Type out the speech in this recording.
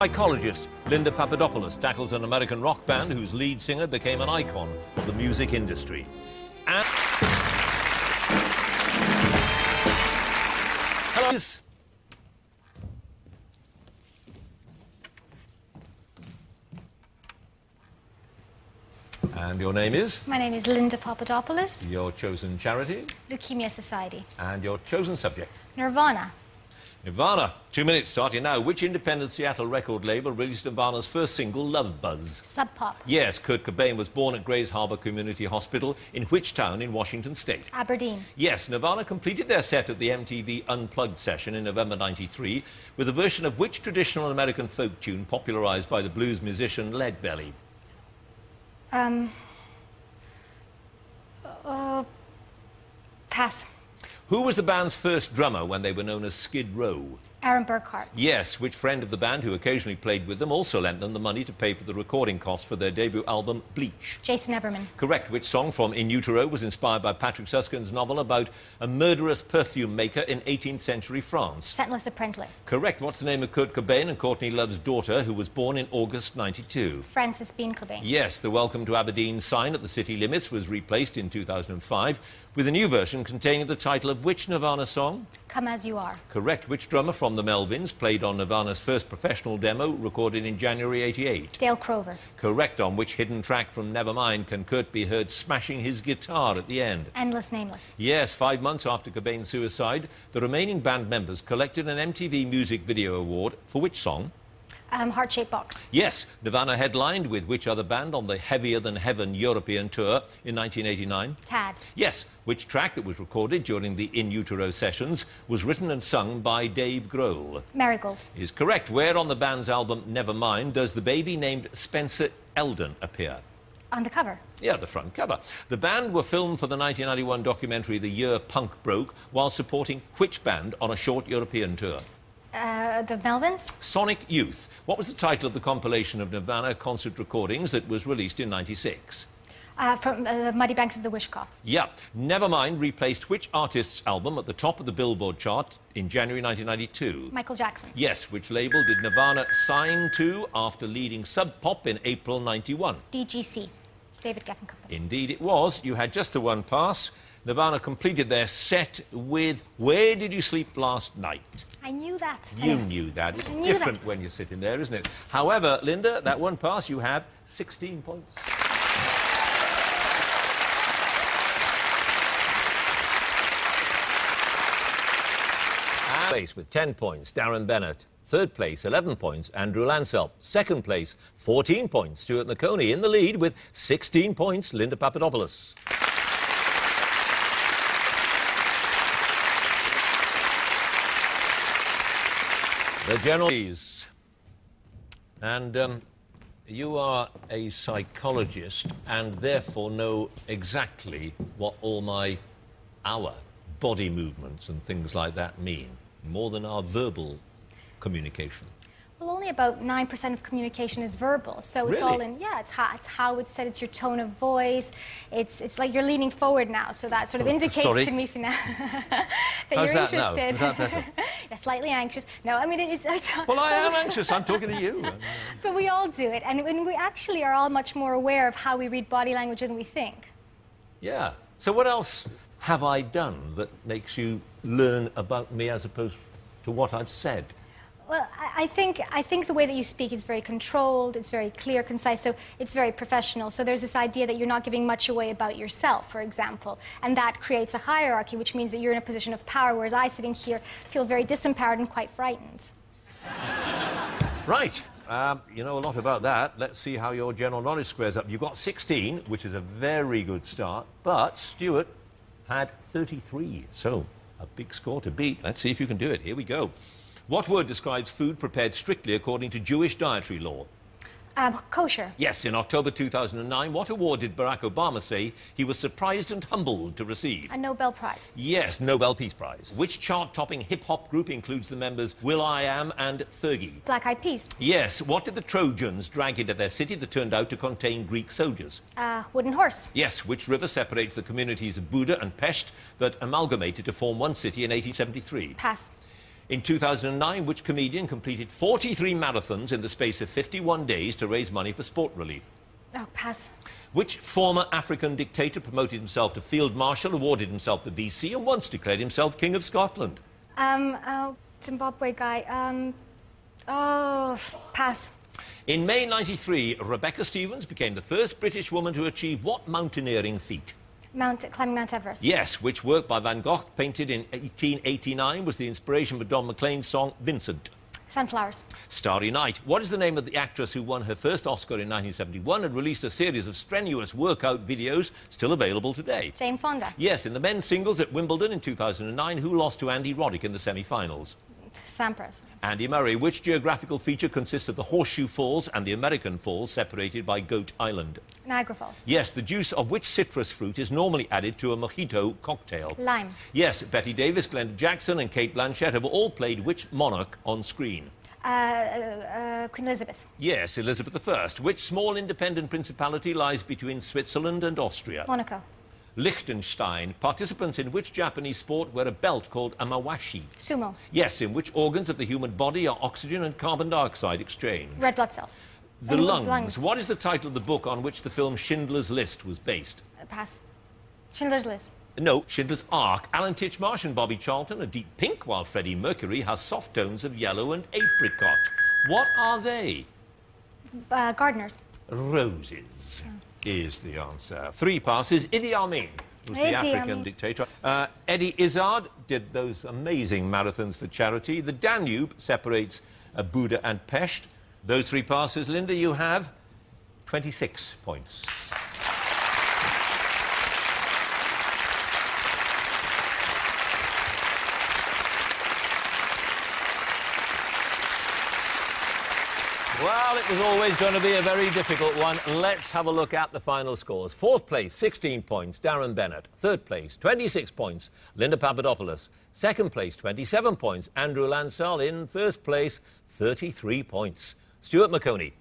Psychologist Linda Papadopoulos tackles an American rock band whose lead singer became an icon of the music industry. And hello. And your name is? My name is Linda Papadopoulos. Your chosen charity? Leukemia Society. And your chosen subject? Nirvana. Nirvana. 2 minutes starting now. Which independent Seattle record label released Nirvana's first single, Love Buzz? Sub Pop. Yes, Kurt Cobain was born at Grays Harbor Community Hospital in which town in Washington State? Aberdeen. Yes, Nirvana completed their set at the MTV Unplugged session in November '93 with a version of which traditional American folk tune popularized by the blues musician Leadbelly? Pass. Who was the band's first drummer when they were known as Skid Row? Aaron Burkhart. Yes, which friend of the band who occasionally played with them also lent them the money to pay for the recording costs for their debut album, Bleach? Jason Everman. Correct. Which song from In Utero was inspired by Patrick Susskind's novel about a murderous perfume maker in 18th century France? Scentless Apprentice. Correct. What's the name of Kurt Cobain and Courtney Love's daughter who was born in August '92? Frances Bean Cobain. Yes, the Welcome to Aberdeen sign at the city limits was replaced in 2005 with a new version containing the title of which Nirvana song? Come As You Are. Correct. Which drummer from the Melvins played on Nirvana's first professional demo recorded in January '88? Dale Crover. Correct. On which hidden track from Nevermind can Kurt be heard smashing his guitar at the end? Endless Nameless. Yes, 5 months after Cobain's suicide, the remaining band members collected an MTV Music Video Award for which song? Heart-Shaped Box. Yes, Nirvana headlined with which other band on the Heavier Than Heaven European tour in 1989? Tad. Yes, which track that was recorded during the In Utero sessions was written and sung by Dave Grohl? Marigold. Is correct. Where on the band's album Nevermind does the baby named Spencer Eldon appear? On the cover. Yeah, the front cover. The band were filmed for the 1991 documentary The Year Punk Broke while supporting which band on a short European tour? The Melvins. Sonic Youth. What was the title of the compilation of Nirvana concert recordings that was released in '96? From Muddy Banks of the Wishkop. Yeah. Nevermind replaced which artist's album at the top of the Billboard chart in January 1992? Michael Jackson's. Yes. Which label did Nirvana sign to after leading Sub Pop in April '91? DGC. David Geffen Company. Indeed it was. You had just the one pass. Nirvana completed their set with Where Did You Sleep Last Night? I knew that. You knew that. It's different when you're sitting there, isn't it? However, Linda, that one pass, you have 16 points. Place with 10 points, Darren Bennett. Third place, 11 points, Andrew Lansell. Second place, 14 points, Stuart McConey. In the lead with 16 points, Linda Papadopoulos. The general is, and you are a psychologist and therefore know exactly what all our body movements and things like that mean, more than our verbal communication. Well, only about 9% of communication is verbal, so it's Really? all in. Yeah, it's how it's said. It's your tone of voice. It's like you're leaning forward now, so that sort of indicates to me now that How's you're that now? interested. Is that better? Yeah, slightly anxious. No, I mean it's Well, I am anxious. I'm talking to you. But we all do it, and when we actually are all much more aware of how we read body language than we think. Yeah. So what else have I done that makes you learn about me as opposed to what I've said? Well, I think the way that you speak is very controlled, it's very clear, concise, so it's very professional. So there's this idea that you're not giving much away about yourself, for example, and that creates a hierarchy, which means that you're in a position of power, whereas I, sitting here, feel very disempowered and quite frightened. Right. You know a lot about that. Let's see how your general knowledge squares up. You've got 16, which is a very good start, but Stuart had 33, so a big score to beat. Let's see if you can do it. Here we go. What word describes food prepared strictly according to Jewish dietary law? Kosher. Yes, in October 2009, what award did Barack Obama say he was surprised and humbled to receive? A Nobel Prize. Yes, Nobel Peace Prize. Which chart-topping hip-hop group includes the members will.i.am and Fergie? Black Eyed Peas. Yes, what did the Trojans drag into their city that turned out to contain Greek soldiers? Wooden Horse. Yes, which river separates the communities of Buda and Pest that amalgamated to form one city in 1873? Pass. In 2009, which comedian completed 43 marathons in the space of 51 days to raise money for sport relief? Oh, pass. Which former African dictator promoted himself to Field Marshal, awarded himself the VC, and once declared himself King of Scotland? Zimbabwe guy. Oh, pass. In May '93, Rebecca Stevens became the first British woman to achieve what mountaineering feat? Climbing Mount Everest. Yes, which work by Van Gogh, painted in 1889, was the inspiration for Don McLean's song Vincent? Sunflowers. Starry Night. What is the name of the actress who won her first Oscar in 1971 and released a series of strenuous workout videos still available today? Jane Fonda. Yes, in the men's singles at Wimbledon in 2009, who lost to Andy Roddick in the semi-finals? Sampras. Andy Murray. Which geographical feature consists of the Horseshoe Falls and the American Falls separated by Goat Island? Niagara Falls. Yes, the juice of which citrus fruit is normally added to a mojito cocktail? Lime. Yes, Betty Davis, Glenda Jackson and Cate Blanchett have all played which monarch on screen? Queen Elizabeth. Yes, Elizabeth I. Which small independent principality lies between Switzerland and Austria? Monaco. Liechtenstein. Participants in which Japanese sport wear a belt called amawashi? Sumo. Yes, in which organs of the human body are oxygen and carbon dioxide exchanged? Red blood cells. The lungs. What is the title of the book on which the film Schindler's List was based? Pass. Schindler's List. No, Schindler's Ark. Alan Titchmarsh and Bobby Charlton are deep pink, while Freddie Mercury has soft tones of yellow and apricot. What are they? Gardeners. Roses is the answer. 3 passes. Idi Amin was the African dictator. Eddie Izzard did those amazing marathons for charity. The Danube separates Buda and Pest. Those 3 passes, Linda, you have 26 points. Well, it was always going to be a very difficult one. Let's have a look at the final scores. 4th place, 16 points, Darren Bennett. 3rd place, 26 points, Linda Papadopoulos. 2nd place, 27 points, Andrew Lansell. In 1st place, 33 points, Stuart McConey.